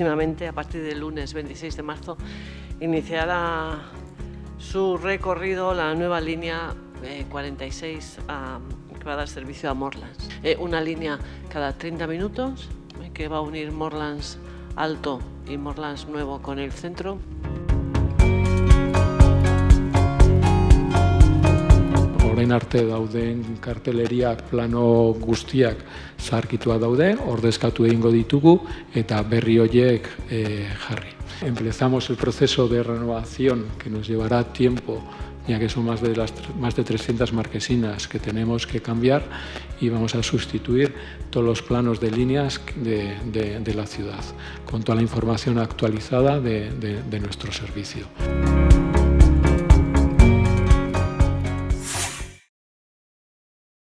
próximamente, a partir del lunes 26 de marzo, iniciará su recorrido la nueva línea 46 que va a dar servicio a Morlands. Una línea cada 30 minutos que va a unir Morlands Alto y Morlands Nuevo con el centro. Orain arte dauden karteleriak, plano guztiak zaharkituak daude, ordezkatu egingo ditugu eta berri horiek jarri. Empezamos el proceso de renovación que nos llevará tiempo, ya que son más de 300 marquesinas que tenemos que cambiar, y vamos a sustituir todos los planos de líneas de la ciudad con toda la información actualizada de nuestro servicio.